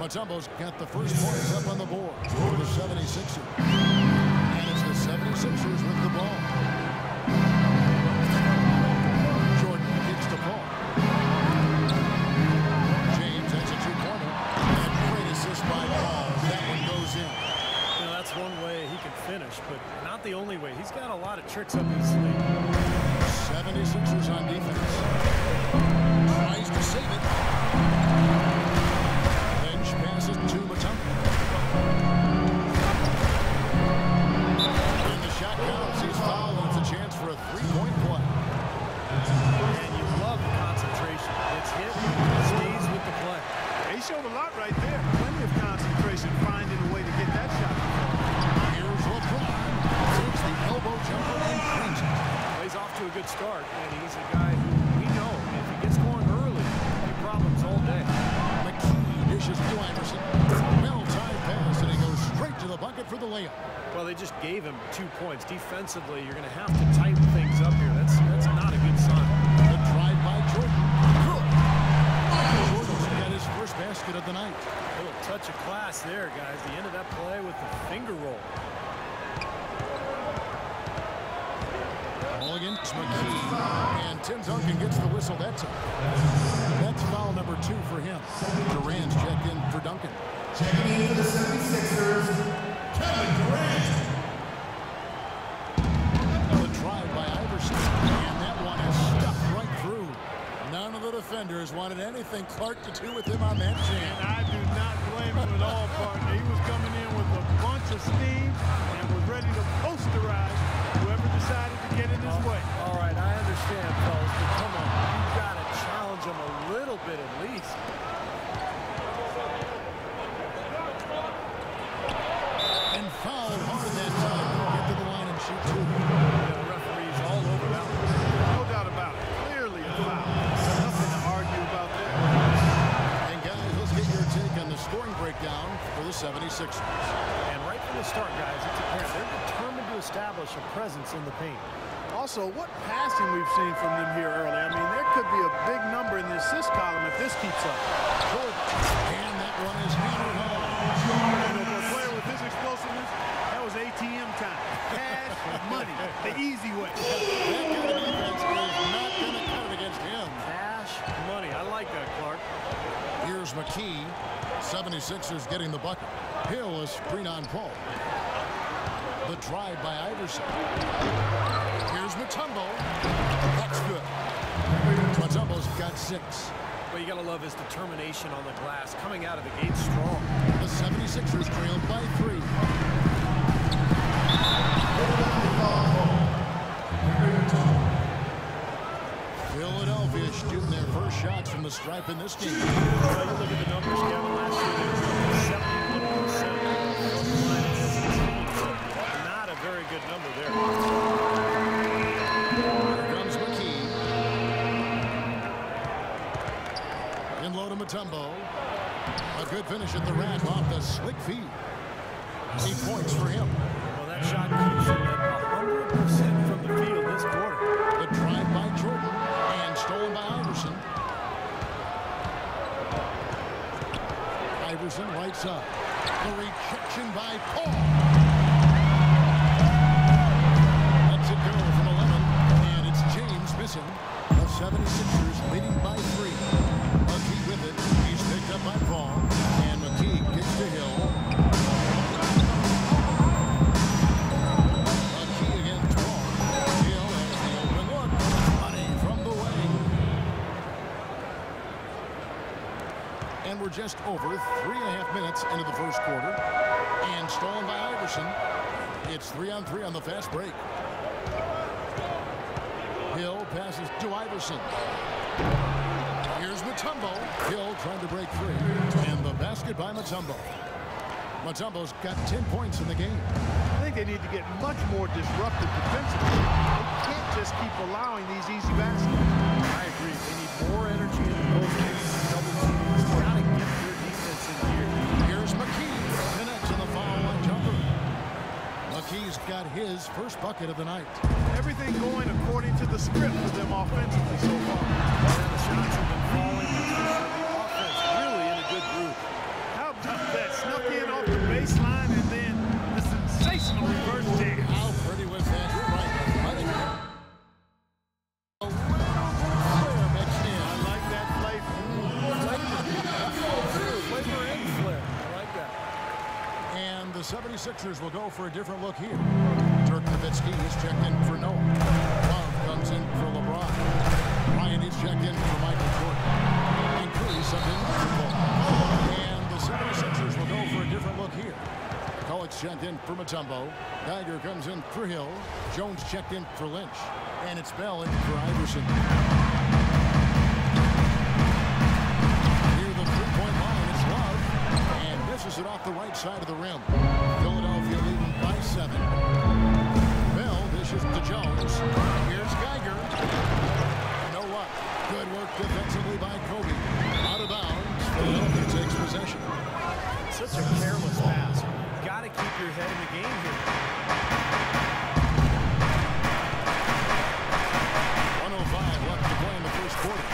Mutombo's got the first points up on the board for the 76ers. And it's the 76ers with the ball. Jordan gets the ball. James has a two-pointer. And great assist by Paul. That one goes in. You know, that's one way he can finish, but not the only way. He's got a lot of tricks up his sleeve. 76ers on defense. Tries to save it. Bench passes to Mutombo. And the shot counts. He's fouled. It's a chance for a three-point play. And you love the concentration. It's hit, it stays with the play. He showed a lot right there. Plenty of concentration, finding a way to get that shot. Here's LeBron. Takes the elbow jumper and cleans it. He's off to a good start, and he's a guy who we know if he gets going early, he problems all day. McKee dishes to Iverson. Well-timed pass, and he goes straight to the bucket for the layup. Well, they just gave him 2 points. Defensively, you're going to have to tighten things up here. That's not a good sign. The drive by Jordan. Good. Jordan's got his first basket of the night. A little touch of class there, guys. The end of that play with the finger roll. Ball against McKee. And Tim Duncan gets the whistle that time. That's foul number 2 for him. Durant's checked in for Duncan. Checking in for the 76ers, Kevin Durant. The drive by Iverson. And that one is stuffed right through. None of the defenders wanted anything Clark to do with him on that jam. And I do not blame him at all, partner. He was coming in with a bunch of steam and was ready to posterize whoever decided to get in his way. All right, I understand, fellas, but come on. You've got to challenge him a little bit at least. And fouled hard that time. Get to the line and shoot 2. Yeah, the referee's all over that one. No doubt about it. Clearly a foul. Nothing to argue about there. And guys, let's get your take on the scoring breakdown for the 76ers. And right from the start, guys, it's apparent they're determined to establish a presence in the paint. Also, what passing we've seen from them here early. I mean, there could be a big number in the assist column if this keeps up. And that one is hammered home. You know, for a player with his explosiveness, that was ATM time. Cash money, the easy way. That kind of defense is not going to cut it against him. Cash money. I like that, Clark. Here's McKee. 76ers getting the bucket. Hill is screen on Paul. The drive by Iverson. Here's Mutombo. That's good. Mutombo's got 6. Well, you got to love his determination on the glass, coming out of the gate strong. The 76ers trailed by 3. Philadelphia shooting their first shots from the stripe in this game. Well, you look at the numbers, Kevin, last year, 71% from the line of distance. Not a very good number there. Here comes McKee. In low to Mutombo. A good finish at the rack off the slick feed. 8 points for him. Well, that shot keeps him at 100% from the field this quarter. The drive by Jordan and stolen by Iverson. Iverson lights up. The rejection by Paul. That's a goal from 11, and it's James missing. The 76ers leading by 3. McKee with it. He's picked up by Paul, and McKee gets to Hill. McKee against Paul. Hill has the open look. Money from the wing. And we're just over 3.5 minutes into the first quarter. And stolen by Iverson. It's 3-on-3 on the fast break. Hill passes to Iverson. Here's Mutombo. Hill trying to break free. And the basket by Mutombo. Mutombo's got 10 points in the game. I think they need to get much more disruptive defensively. They can't just keep allowing these easy baskets. I agree. They need more energy in the post game. Double teams. Got to get their defense in here. Here's McKee. Connects on the foul line jumper. McKee's got his first bucket of the night. Everything going according to the script for them offensively so far. Yeah, the shots have been falling. The offense really in a good groove. How the 76ers will go for a different look here. Dirk Nowitzki is checked in for Noah. Love comes in for LeBron. Ryan is checked in for Michael Jordan. And Curry subbed in for Paul. And the 76ers will go for a different look here. Collett's checked in for Mutombo. Geiger comes in for Hill. Jones checked in for Lynch. And it's Bell in for Iverson. Near the three-point line, it's Love. And misses it off the right side of the rim. Philadelphia leading by 7. Bell dishes to Jones. Here's Geiger. No luck. Good work defensively by Kobe. Out of bounds. Philadelphia takes possession. Such a careless pass. Got to keep your head in the game here. 1:05 left to play in the first quarter.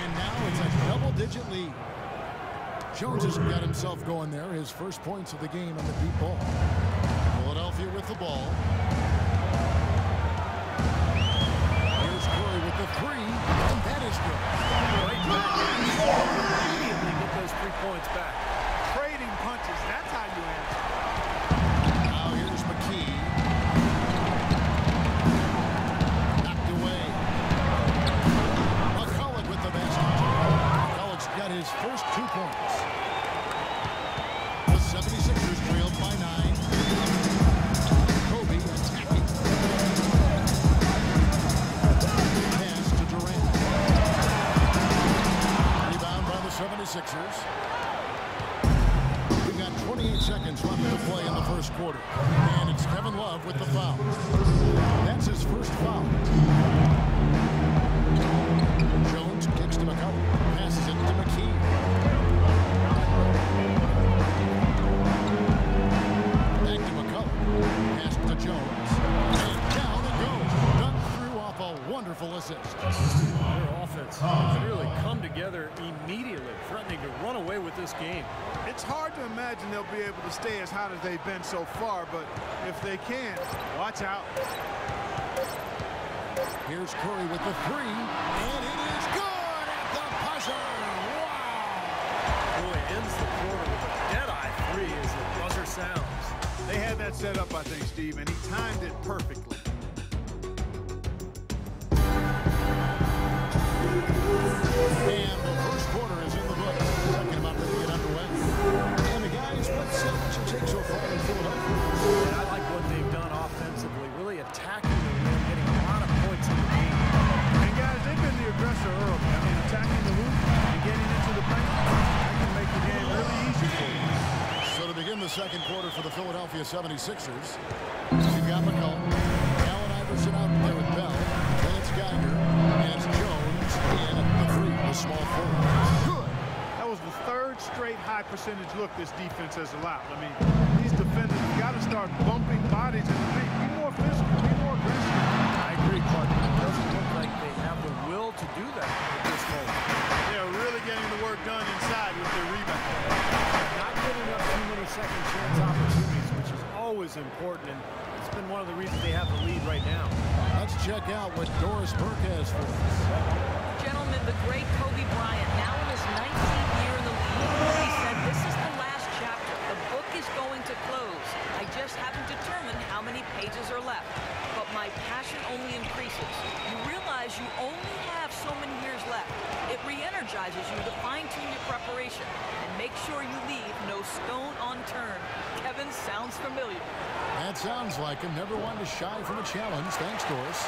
And now it's a double-digit lead. Jones has got himself going there. His first points of the game on the deep ball. Philadelphia with the ball. Here's Curry with the three. And that is good. Right back. Immediately get those 3 points back. Trading punches. That's how you answer. Now here's McKee. Knocked away. McCulloch with the basket. McCulloch's got his first 2 points. The 76ers trailed by 9. Kobe attacking. Pass to Durant. Rebound by the 76ers. 28 seconds left to play in the first quarter. And it's Kevin Love with the foul. That's his first foul. Jones kicks to McCulloch. Passes it to McKee. Back to McCulloch. Pass to Jones. And down it goes. Done through off a wonderful assist. Their offense has really come together immediately, threatening to run away with this game. It's hard to imagine they'll be able to stay as hot as they've been so far, but if they can, watch out. Here's Curry with the three, and it is good at the buzzer. Wow! Boy, ends the quarter with a dead-eye 3 as the buzzer sounds. They had that set up, I think, Steve, and he timed it perfectly. And the first quarter is in the books. Second about to get underway. And the guys, what's your take so far in Philadelphia? And I like what they've done offensively, really attacking the rim, getting a lot of points in the game. And guys, they've been the aggressor early. I mean, attacking the hoop and getting into the paint, that can make the game really easy for you. So to begin the second quarter for the Philadelphia 76ers, you've got McCulloch, Allen Iverson out there with Bell, then it's Geiger, and it's Jones in the three, the small forward. Good. That was the third straight high percentage look this defense has allowed. I mean, these defenders have got to start bumping bodies in the paint. Be more physical, be more aggressive. I agree, partner. It doesn't look like they have the will to do that at this moment. They're really getting the work done inside with their rebound. Not giving up too many second chance opportunities, which is always important, and it's been one of the reasons they have the lead right now. Let's check out what Doris Burke has for us. Gentlemen, the great Kobe Bryant, now in his 19th year in the league, he said, "This is the last chapter. The book is going to close. I just haven't determined how many pages are left. But my passion only increases. You realize you only have so many years left. It re-energizes you to fine-tune your preparation and make sure you leave no stone unturned." Kevin, sounds familiar. That sounds like him. Never one to shy from a challenge. Thanks, Doris.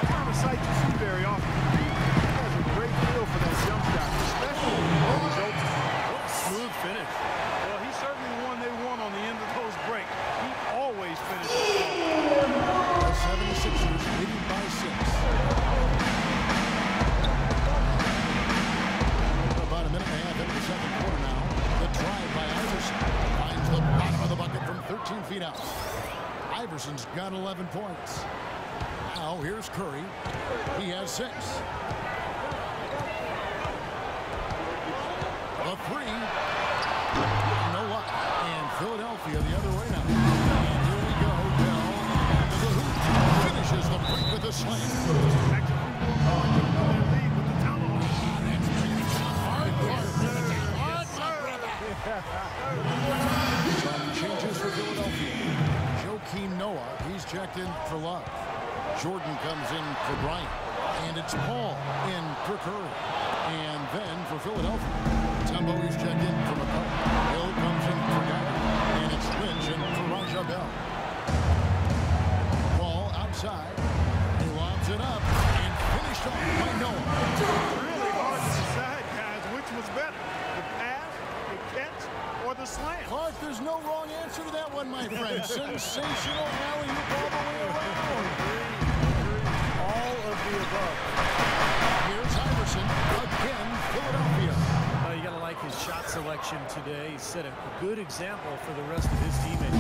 Not a sight you see very often. He has a great feel for that jump shot, especially when he's open. What a smooth finish. Well, he's certainly the one they want on the end of those breaks. He always finishes. The 76ers leading by 6. About a minute and a half into the second quarter now. The drive by Iverson finds the bottom of the bucket from 13 feet out. Iverson's got 11 points. Now here's Curry. He has 6. The three. No luck. And Philadelphia the other way now. And here we go. Bell to the hoop. Finishes the break with a slam. Some changes for Philadelphia. in for Love. Jordan comes in for Bryant. And it's Paul in for Curry. And then for Philadelphia, Mutombo is checked in for McCarty. Hill comes in for Geiger. And it's Lynch in for Raja Bell. Ball outside. He lobs it up. And finished off by Noah. Really hard to decide, guys, which was better. The pass, the catch, or the slam. Clark, there's no wrong answer to that one, my friend. Sensational alley-oop all the way around. All of the above. Here's Iverson again, Philadelphia. You got to like his shot selection today. He set a good example for the rest of his teammates.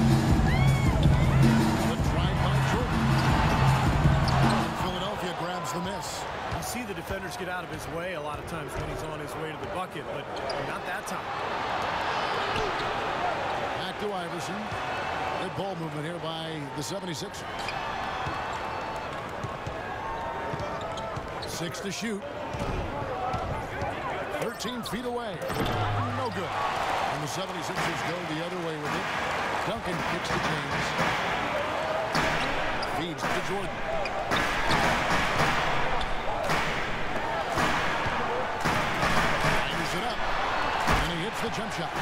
The drive by Jordan. Philadelphia grabs the miss. You see the defenders get out of his way a lot of times when he's on his way to the bucket, but not that time. Back to Iverson. Good ball movement here by the 76ers. 6 to shoot. 13 feet away. No good. And the 76ers go the other way with it. Duncan kicks to James. Feeds to Jordan. Fires it up. And he hits the jump shot.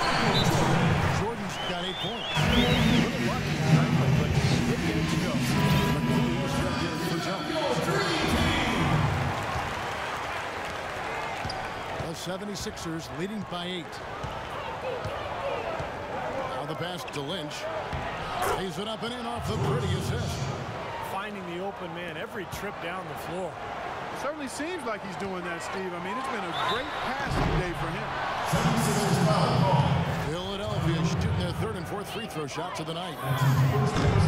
Jordan's got 8 points. A little lucky, frankly, but he did get it to go. McKee was checked in for jump. The 76ers leading by 8. Now the pass to Lynch. Lays it up and in off the pretty assist. Finding the open man every trip down the floor. It certainly seems like he's doing that, Steve. I mean, it's been a great passing day for him. Philadelphia shooting their 3rd and 4th free throw shots of the night.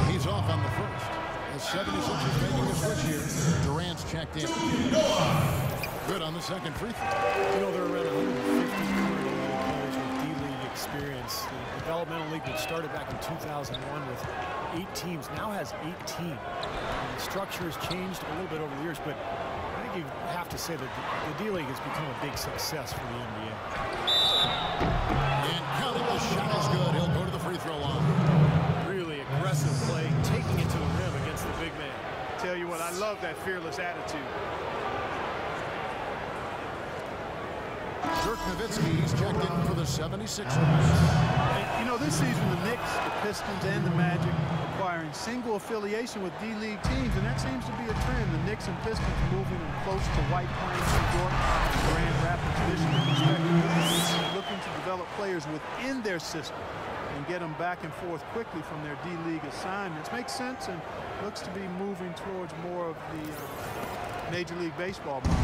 He's off on the first. The 76ers making a switch here. Durant's checked in. Good on the 2nd free throw. You know, there are around 150 players with D-League experience. The developmental league that started back in 2001 with 8 teams now has 18. The structure has changed a little bit over the years, but I think you have to say that the D-League has become a big success for the NBA. And counting, the shot is good. He'll go to the free throw line. Really aggressive play, taking it to the rim against the big man. Tell you what, I love that fearless attitude. Dirk Nowitzki, he's checked in for the 76ers. And, you know, this season the Knicks, the Pistons, and the Magic acquiring single affiliation with D-League teams, and that seems to be a trend. The Knicks and Pistons moving in close to White Plains, New York, Grand Rapids, Michigan, respectively, looking to develop players within their system and get them back and forth quickly from their D-League assignments. Makes sense and looks to be moving towards more of the Major League Baseball model.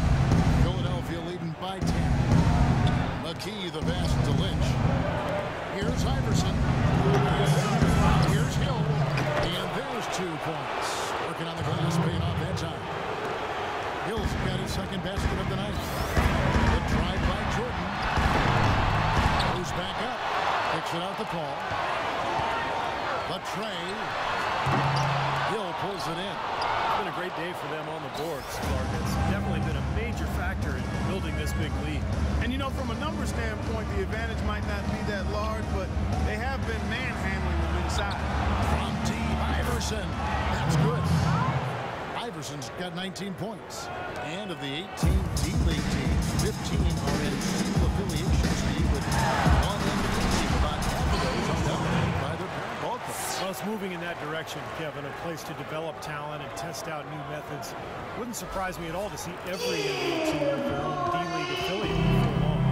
Philadelphia leading by 10. McKee, the pass to Lynch. Here's Iverson. Here's Hill. And there's 2 points. Working on the glass, paying off that time. Hill's got his 2nd basket of the night. The drive by Jordan. Goes back up. Kicks it out to Paul. The tray. Hill pulls it in. It's been a great day for them on the boards, Clark. It's definitely been a major factor in building this big lead. And, you know, from a number standpoint, the advantage might not be that large, but they have been manhandling them inside. From Team Iverson. That's good. Iverson's got 19 points. And of the 18 D-League teams, 15 are in single affiliations. With on NBA team, about half of those are dominated by their parent ball clubs. Well, it's moving in that direction, Kevin, a place to develop talent and test out new methods. Wouldn't surprise me at all to see every NBA team with their own D-League affiliate before long.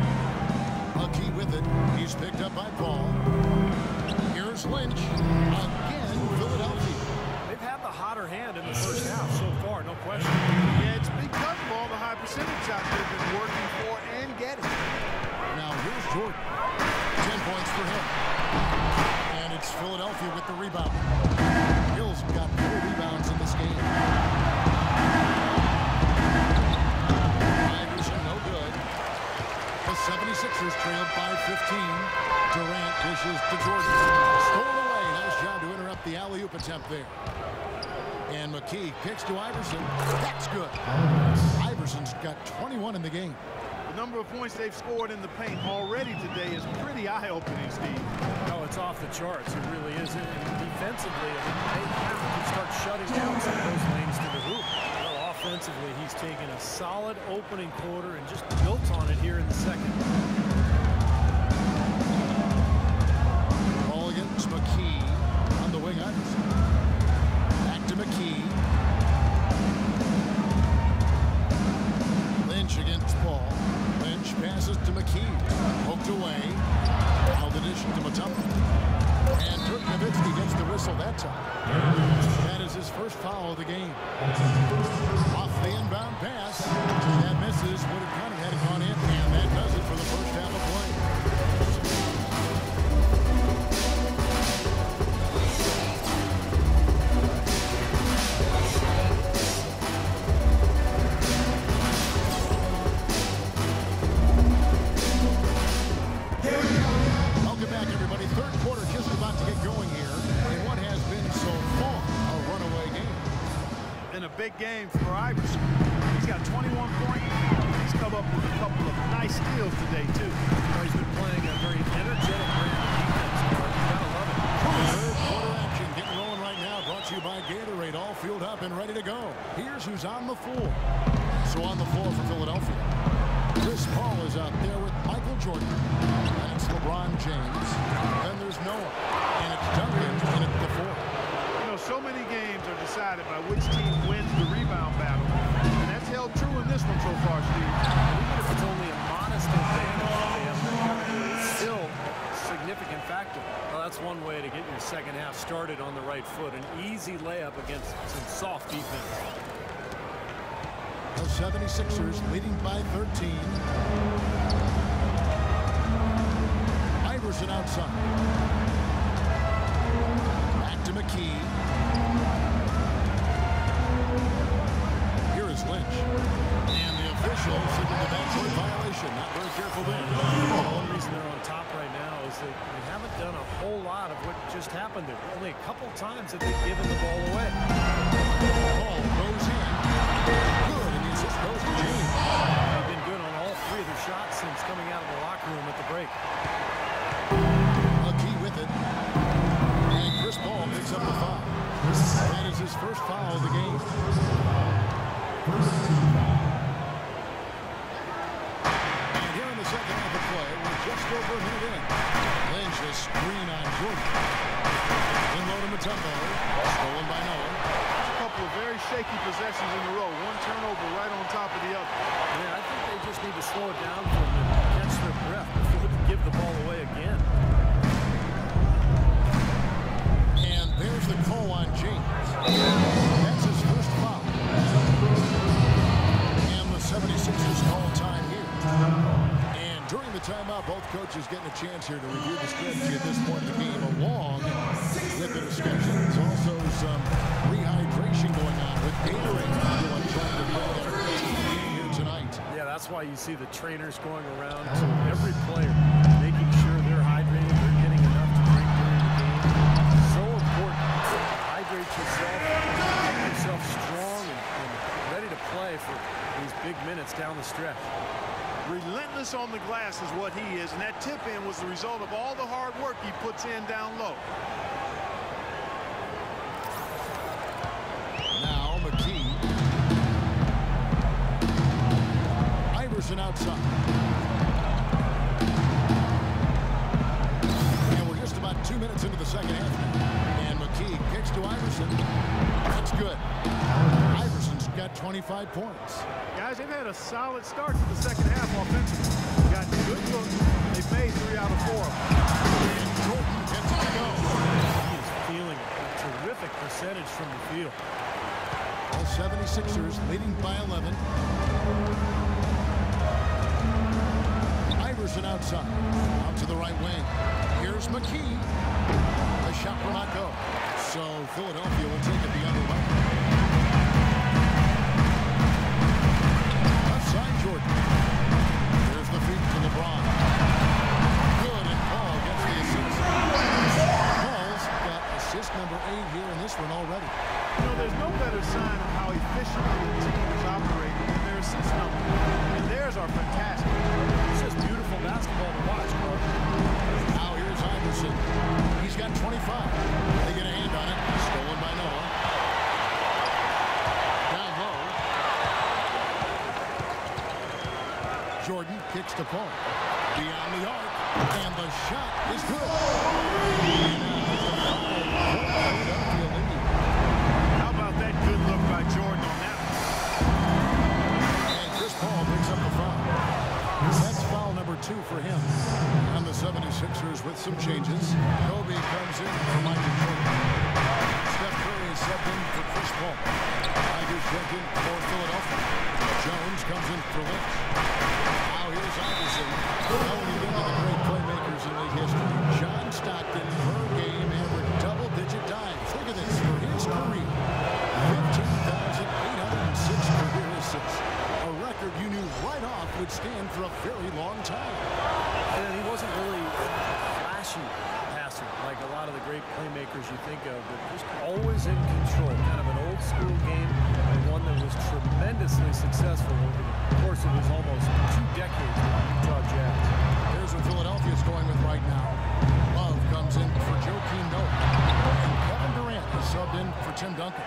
McKee with it. He's picked up by Paul. Here's Lynch. Again, Philadelphia. They've had the hotter hand in the first half so far, no question. Yeah, it's because of all the high percentage shots they've been working for and getting. Now here's Jordan. 10 points for him. And it's Philadelphia with the rebound. Hill's got 4 rebounds in this game. Iverson, no good. The 76ers trailed by 15. Durant dishes to Jordan. Stolen away. Nice job to interrupt the alley-oop attempt there. And McKee kicks to Iverson. That's good. Iverson's got 21 in the game. number of points they've scored in the paint already today is pretty eye-opening, Steve. Oh, it's off the charts. It really is. And defensively, they have to start shutting down some of those lanes to the hoop. Well, offensively, he's taken a solid opening quarter and just built on it here in the second. Ball against McKee on the wing. Iverson. Back to McKee. Lynch against Paul. Lynch passes to McKee. Poked away. Now the dish to Mutombo. And Dirk Nowitzki gets the whistle that time. That is his first foul of the game. Off the inbound pass. That misses. Would have kind of had it gone in. And that does it for the first half of play. Welcome back, everybody. Third quarter just about to get going here in what has been so far a runaway game. Been a big game for Iverson. He's got 21 points. He's come up with a couple of nice steals today, too. Well, he's been playing a very energetic brand of defense. You gotta love it. Third quarter action getting rolling right now. Brought to you by Gatorade. All fueled up and ready to go. Here's who's on the floor. So on the floor for Philadelphia, Chris Paul is out there with Michael Jordan. And it's LeBron James. Then there's Noah. And it's Duncan in at the four. You know, so many games are decided by which team wins the rebound battle. And that's held true in this one so far, Steve. Even if it's only a modest advantage, it's still a significant factor. Well, that's one way to get your second half started on the right foot. An easy layup against some soft defense. The 76ers leading by 13. Iverson outside. Back to McKee. Here is Lynch. And the official signaled the backcourt violation. Not very careful there. One reason they're on top right now is that they haven't done a whole lot of what just happened there. Only a couple times that they've given the ball away. Ball goes in. Good, and the assist goes to James. They've been good on all three of their shots since coming out of the locker room at the break. McKee with it. And Chris Paul picks up the foul. That is his first foul of the game. And here in the second half of play, we're just over a minute in. Lynch a screen on Jordan. In low to Mutombo. Stolen by Noah. A couple of very shaky possessions in a row. One turnover right on top of the other. Yeah, I think they just need to slow it down for them and catch their breath before they give the ball away again. And there's the call on James. That's his first foul. And the 76ers call time here. And during the timeout, both coaches getting a chance here to review the strategy at this point in the game, along with the discussions. Also some rehydration going on with Gatorade. Everyone trying to bring their team here tonight. Yeah, that's why you see the trainers going around to every player, making sure they're hydrated, they're getting enough to drink during the game. So important to hydrate yourself, keep yourself strong and ready to play for these big minutes down the stretch. Relentless on the glass is what he is, and that tip-in was the result of all the hard work he puts in down low. Now McKee. Iverson outside. And we're just about 2 minutes into the second half. And McKee kicks to Iverson. That's good. Iverson's got 25 points. Guys, they've had a solid start to the second half offensively. Got good looks. They've made 3 out of 4 of them. And Jordan gets it to go. He is feeling a terrific percentage from the field. The 76ers leading by 11. Iverson outside. Out to the right wing. Here's McKee. The shot will not go. So Philadelphia will take it the other way. Left side Jordan. Here's the feed to LeBron. Good, and Paul gets the assist. Paul's got assist number 8 here in this one already. You know, there's no better sign of how efficiently the team is operating than their assist number. And theirs are fantastic. It's just beautiful basketball to watch, bro. Now here's Iverson. He's got 25. They get a hand on it. Stolen by Noah. Down low. Jordan kicks to Paul. Beyond the arc. And the shot is good. How about that good look by Jordan on that one? And Chris Paul picks up the foul. That's foul number 2 for him. And the 76ers with some changes. Kobe comes in for Michael Jordan. Steph Curry is subbed in for Chris Paul. Tigers check in for Philadelphia. Jones comes in for Lynch. Now here's Iverson. Now when you get to the great playmakers in league history, John Stockton per game averaged double-digit dimes. Look at this for his career. 15,806 career assists. A record you knew right off would stand for a very long time. And he wasn't really flashy passer like a lot of the great playmakers you think of, but just always in control. Kind of an old school game, and one that was tremendously successful over the course of his almost 2 decades with the Utah Jazz. Here's what Philadelphia's going with right now. Love comes in for Joakim Noah. And Kevin Durant is subbed in for Tim Duncan.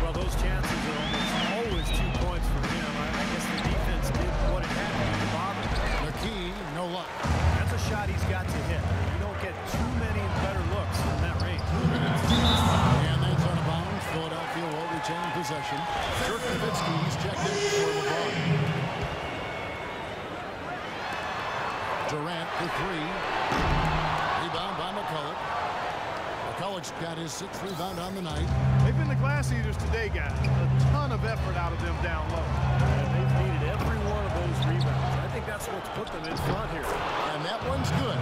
Well, those chances are almost always 2 points for him. I guess the defense did what it had to do to bother. McKee, no luck. That's a shot he's got to hit. You don't get too many better looks from that range. And that's out of bounds. Philadelphia will retain possession. Dirk Nowitzki's checked in for LeBron. Durant for 3. Rebound by McCulloch. McCulloch's got his 6th rebound on the night. They've been the glass eaters today, guys. A ton of effort out of them down low. And they've needed every one of those rebounds. I think that's what's put them in front here. And that one's good.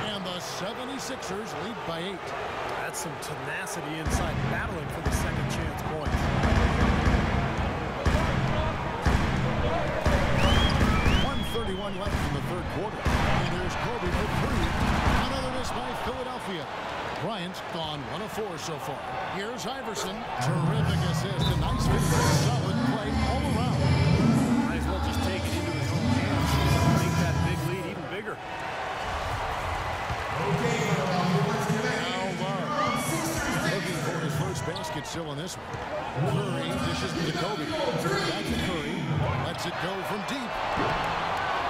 And the 76ers lead by 8. That's some tenacity inside, battling for the second chance point. 1:31 left in the 3rd quarter. And there's Kobe for 3. Another miss by Philadelphia. Bryant's gone 1 of 4 so far. Here's Iverson. Terrific assist. A nice finish. Solid play all around. Might as well just take it into his own hands. Make that big lead even bigger. Now Love. Looking for his first basket still in this one. Curry dishes to Kobe. Back to Curry. Lets it go from deep.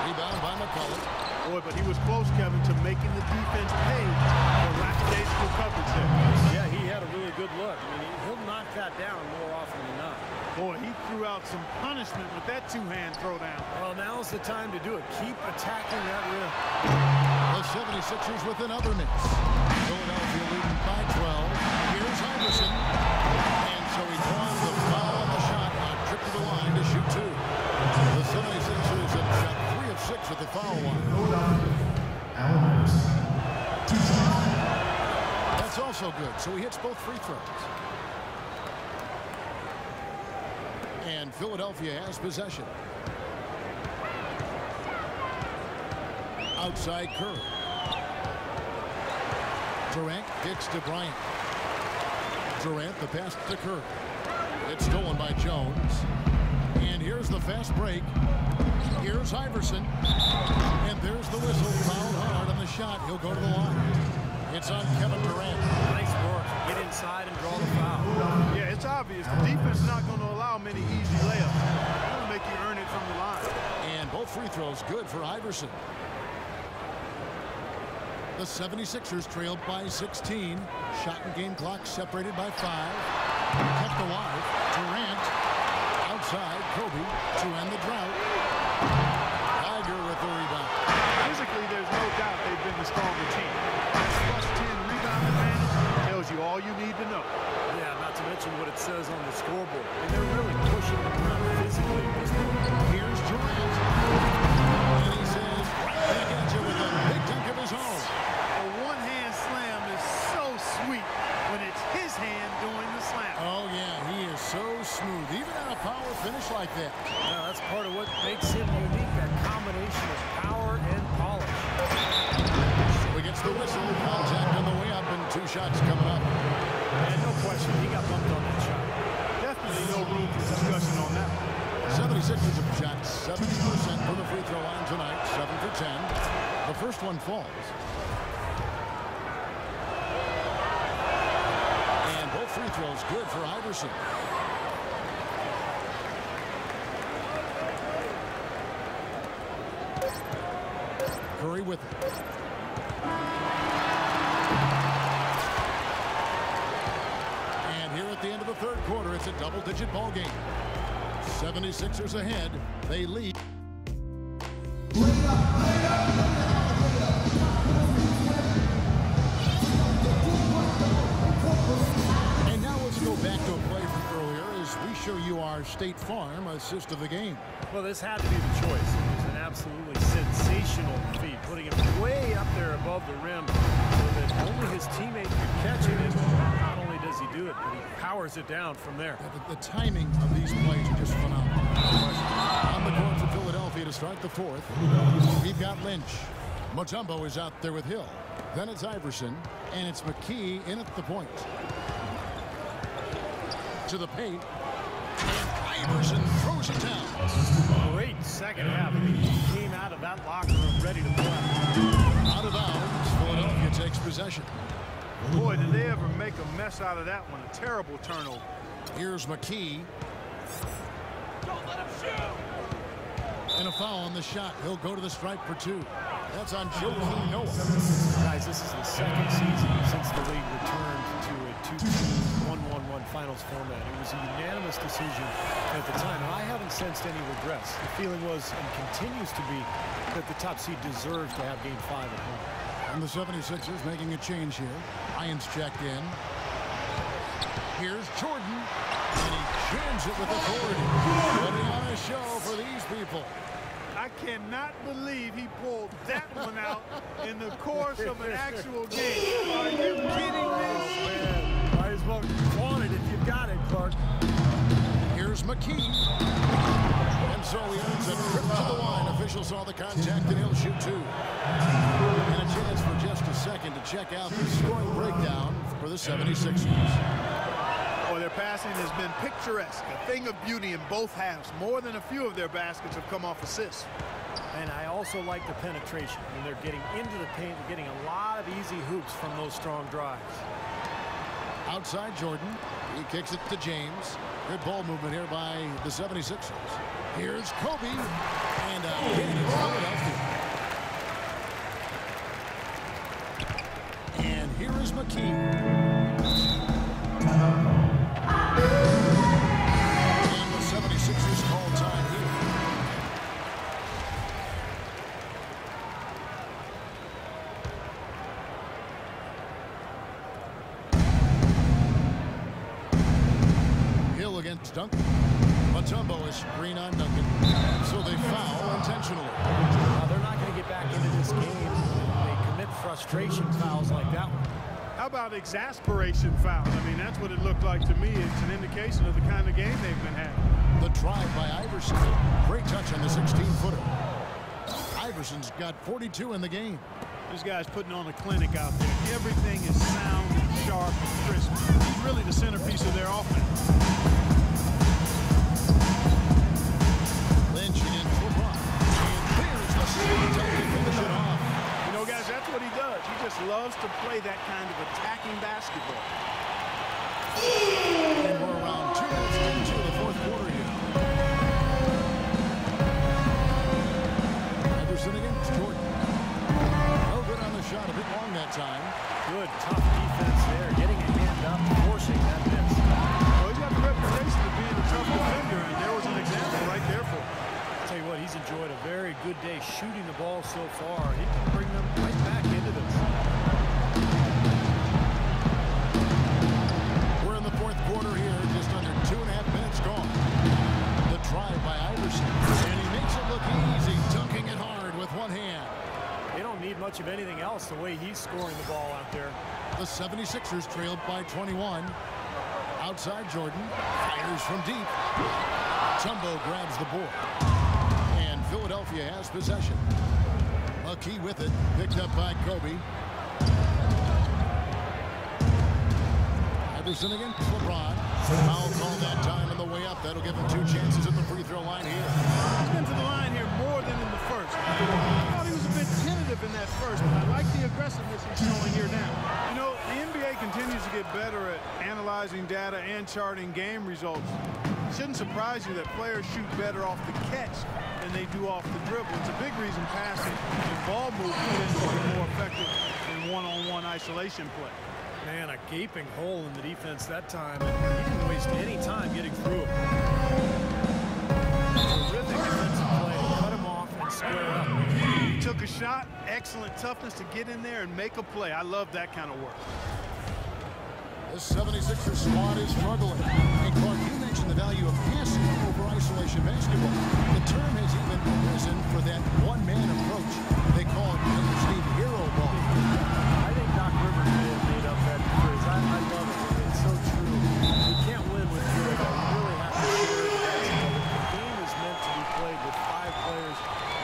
Rebound by McCulloch. Boy, but he was close, Kevin, to making the defense pay for lackadaisical coverage there. Yeah, he had a really good look. I mean, he'll knock that down more often than not. Boy, he threw out some punishment with that 2-hand throwdown. Well, now's the time to do it. Keep attacking that rim. The 76ers with another miss. Philadelphia leading by 12. Here's Iverson. And so he draws the foul on the shot. A trip to the line to shoot 2. The 76ers have shot 3 of 6 at the foul line. That's also good. So he hits both free throws. And Philadelphia has possession. Outside Curry. Durant kicks to Bryant. Durant the pass to Curry. It's stolen by Jones. And here's the fast break. Here's Iverson. And there's the whistle. Fouled hard on the shot. He'll go to the line. It's on Kevin Durant. Nice work. Get inside and draw the foul. Yeah, it's obvious. The defense is not going to allow many easy layups. They're going to make you earn it from the line. And both free throws good for Iverson. The 76ers trailed by 16. Shot and game clock separated by 5. Kept alive. Durant. Outside. Kobe to end the drought. Tiger with the rebound. Physically, there's no doubt they've been the stronger team. Plus 10 rebound advantage tells you all you need to know. Yeah, not to mention what it says on the scoreboard. And they're really pushing the ground physically at this point. Here's Durant. And he says, right back at you with a big dunk of his own. A one-hand slam is so sweet when it's his hand doing the slam. Oh, yeah, he is so smooth. Even on a power finish like that. Yeah, that's part of what makes him unique, that combination of power and polish. So he gets the whistle. Contact on the way up and 2 shots coming up. And no question, he got bumped on that shot. Definitely no room for discussion on that. 76 76ers have shot 70% from the free throw line tonight, 7 for 10. The first one falls. And both free throws good for Iverson. Curry with it. And here at the end of the third quarter, it's a double-digit ball game. 76ers ahead. They lead. And now let's go back to a play from earlier as we show you our State Farm assist of the game. Well, this had to be the choice. It was an absolutely sensational feat, putting him way up there above the rim so that only his teammate could catch it. And not only does he do it, but he powers it down from there. The timing of these plays are just phenomenal. On the court for Philadelphia to start the fourth. We've got Lynch. Mutombo is out there with Hill. Then it's Iverson, and it's McKee in at the point. To the paint. And Iverson throws it down. Great second half. He came out of that locker room ready to play. Out of bounds, Philadelphia takes possession. Boy, did they ever make a mess out of that one. A terrible turnover. Here's McKee. Don't let him shoot. And a foul on the shot. He'll go to the stripe for two. That's on Joakim Noah. Guys, this is the second season since the league returned to a 2-2, 1-1-1 finals format. It was a unanimous decision at the time, and I haven't sensed any regrets. The feeling was, and continues to be, that the top seed deserves to have Game 5 at home. And the 76ers making a change here. Irons checked in. Here's Jordan. And he jams it with authority. Putting on a show for these people. I cannot believe he pulled that one out in the course of an actual game. Are you kidding me? Oh, man. Might as well want it if you've got it, Clark. Here's McKee. And so he earns a trip to the line. Officials saw the contact and he'll shoot two. And a chance for just a second to check out the scoring breakdown for the 76ers. Well, their passing has been picturesque, a thing of beauty in both halves. More than a few of their baskets have come off assists. And I also like the penetration. When they're getting into the paint, they're getting a lot of easy hoops from those strong drives. Outside Jordan. He kicks it to James. Good ball movement here by the 76ers. Here's Kobe. And again, it's Philadelphia. And here is McKee. And the 76ers call time here. Hill against Duncan. Mutombo is screen on Duncan. So they foul intentionally. Now, they're not going to get back into this game. They commit frustration fouls like that one. How about exasperation foul? I mean, that's what it looked like to me. It's an indication of the kind of game they've been having. The drive by Iverson. Great touch on the 16-footer. Iverson's got 42 in the game. This guy's putting on a clinic out there. Everything is sound, sharp, and crisp. He's really the centerpiece of their offense. Lynch against LeBron. And there's the shot to finish it off. You know, guys, that's what he does. He just loves to play that kind of attacking basketball. And we're around 2 minutes into the fourth quarter here. Iverson against Jordan. No good on the shot. A bit long that time. Good, tough defense there. Getting a hand up, forcing that miss. Well, he's got the reputation of being a tough defender, and there was an example right there for him. I'll tell you what, he's enjoyed a very good day shooting the ball so far. He can bring them right back into this. We're in the fourth quarter here, just under 2.5 minutes gone. The drive by Iverson, and he makes it look easy, dunking it hard with one hand. They don't need much of anything else the way he's scoring the ball out there. The 76ers trailed by 21. Outside Jordan, fires from deep. Tumbo grabs the board. And Philadelphia has possession. McKee with it, picked up by Kobe. Iverson against LeBron. Foul call that time on the way up. That'll give him 2 chances at the free throw line here. He's been to the line here more than in the first. I thought he was a bit tentative in that first, but I like the aggressiveness he's showing here now. You know, the NBA continues to get better at analyzing data and charting game results. It shouldn't surprise you that players shoot better off the catch than they do off the dribble. It's a big reason passing and ball movement tends to be more effective than one-on-one isolation play. Man, a gaping hole in the defense that time. He didn't waste any time getting through it. Terrific defensive play to cut him off and square up. He took a shot, excellent toughness to get in there and make a play. I love that kind of work. This 76ers squad is struggling. Hey, Clark, you mentioned the value of passing over isolation basketball. The term has even risen for that one-man approach. They call it Steve Hero ball. I think Doc Rivers may have made up that phrase. I love it. It's so true. You can't win with hero ball. You really have to share the basketball. The game is meant to be played with 5 players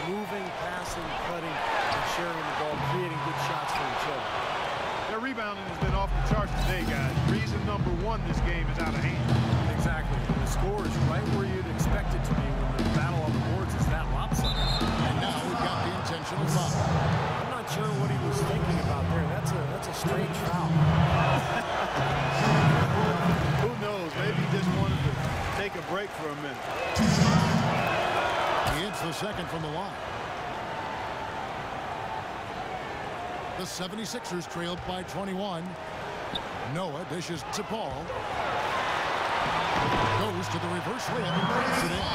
moving, passing, cutting, and sharing the ball, creating good shots for each other. Their rebounding has been off the charts today, guys. Reason number 1, this game is out of hand. Exactly. And the score is right where you'd expect it to be when the battle on the boards is that lopsided. And now we've got the intentional foul. I'm not sure what he was thinking about there. That's a strange foul. Who knows? Maybe he just wanted to take a break for a minute. He hits the second from the line. The 76ers trailed by 21. Noah dishes to Paul. Goes to the reverse layup and puts it in.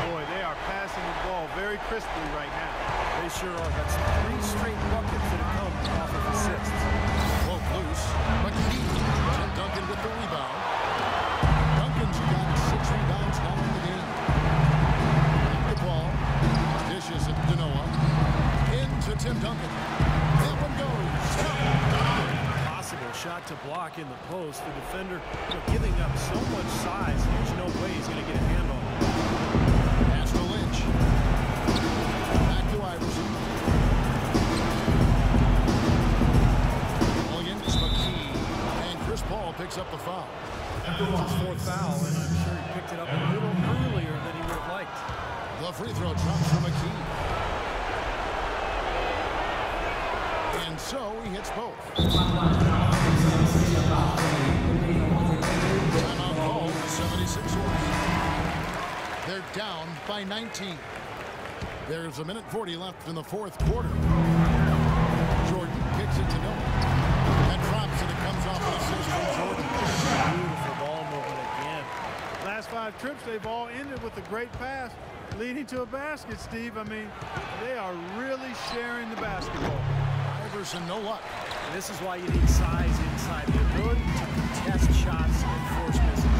Boy, they are passing the ball very crisply right now. They sure are. That's 3 straight buckets that have come off of assists. Broke loose. McKee. Tim Duncan with the rebound. Duncan's got 6 rebounds now in the game. Back to Paul. Dishes it to Noah. Into Tim Duncan. That one goes. Possible shot to block in the post. The defender giving up so much size, there's no way he's going to get a hand on it. Pass to Lynch. Back to Iverson. Ball against McKee. And Chris Paul picks up the foul. His 4th foul, and I'm sure he picked it up a little earlier than he would have liked. The free throw drops from McKee. And so he hits both. Timeout called the 76ers. They're down by 19. There's 1:40 left in the 4th quarter. Jordan kicks it to Noah. That drops and it comes off an assist from Jordan. Beautiful ball movement again. Last 5 trips, they've all ended with a great pass leading to a basket, Steve. I mean, they are really sharing the basketball. Iverson, no luck. And this is why you need size inside, the ability to contest shots and force misses.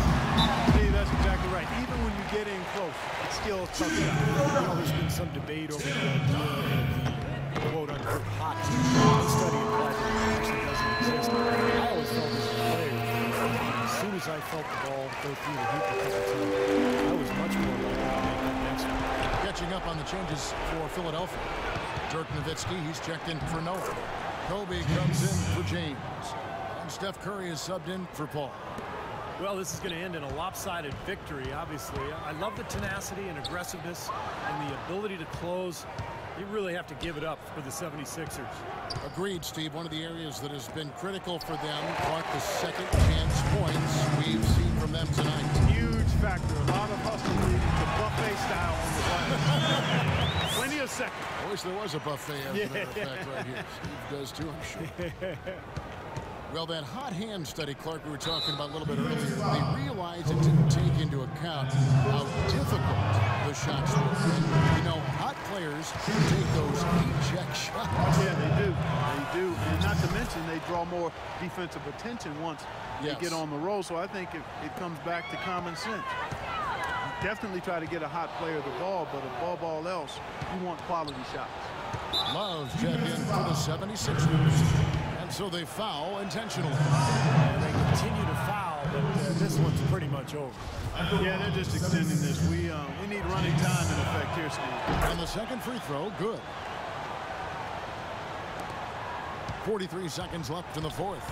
Steve, that's exactly right. Even when you get in close, it's still a tough shot. You know, there's been some debate over the idea of the quote-unquote hot study implies that it actually doesn't exist. I always felt as a player, as soon as I felt the ball go through the hoop because of time, I was much more likely to make that next one. Catching up on the changes for Philadelphia. Dirk Nowitzki, he's checked in for Noah. Kobe comes in for James. And Steph Curry is subbed in for Paul. Well, this is going to end in a lopsided victory, obviously. I love the tenacity and aggressiveness and the ability to close. You really have to give it up for the 76ers. Agreed, Steve. One of the areas that has been critical for them, Clark, the second chance points we've seen from them tonight. Huge factor. A lot of hustle leading to buffet style on the glass. Plenty of seconds. I wish there was a buffet, as a matter of fact, right here. Steve does too, I'm sure. Well, that hot hand study, Clark, we were talking about a little bit earlier, they realized it didn't take into account how difficult the shots were. And, you know, hot players take those heat check shots. Yeah, they do. They do. And not to mention, they draw more defensive attention once they get on the roll. So I think it comes back to common sense. You definitely try to get a hot player the ball, but above all else, you want quality shots. Love's check in for the 76ers. And so they foul intentionally. And they continue to foul, but this one's pretty much over. Yeah, they're just extending this. We need running time in effect here, Steve. And the second free throw, good. 43 seconds left in the 4th.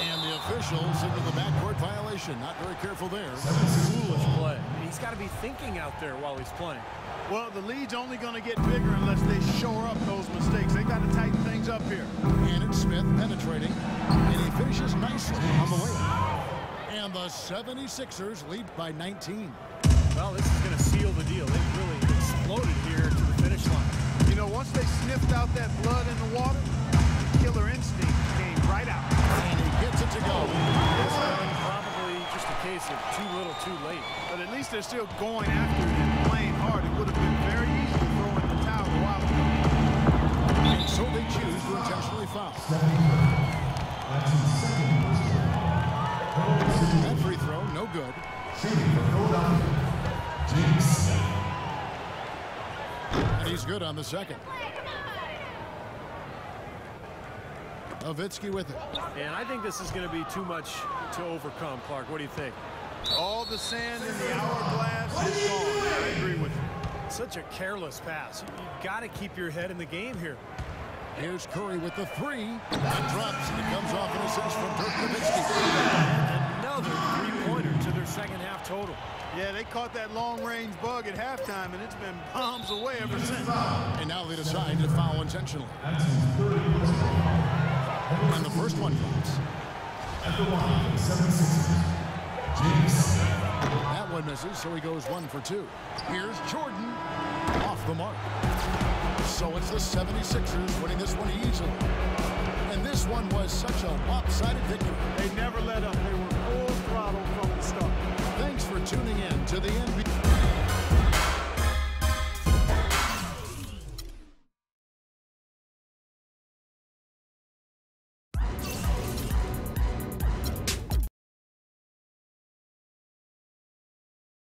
And the officials into the backcourt violation. Not very careful there. Foolish play. He's got to be thinking out there while he's playing. Well, the lead's only going to get bigger unless they shore up those mistakes. They got to tighten things up here. And it's Smith penetrating. And he finishes nicely on the layup. And the 76ers lead by 19. Well, this is going to seal the deal. They've really exploded here to the finish line. You know, once they sniffed out that blood in the water, the killer instinct came right out. And he gets it to go. This one probably just a case of too little, too late. But at least they're still going after it and playing hard. It would have been very easy to throw in the towel a while ago. And so they choose to intentionally foul. That free throw, no good. And he's good on the second. Nowitzki with it. And I think this is going to be too much to overcome, Clark. What do you think? All the sand in the hourglass is gone. I agree with you. Such a careless pass. You've got to keep your head in the game here. Here's Curry with the three. And drops, and it comes off an assist from Dirk Nowitzki. Another three-pointer to their second half total. Yeah, they caught that long-range bug at halftime, and it's been bombs away ever since. And now they decide to foul intentionally. And the first one drops. That one misses, so he goes 1 for 2. Here's Jordan off the mark. So it's the 76ers winning this one easily. And this one was such a lopsided victory. They never let up. They were full throttle from the start. Thanks for tuning in to the NBA.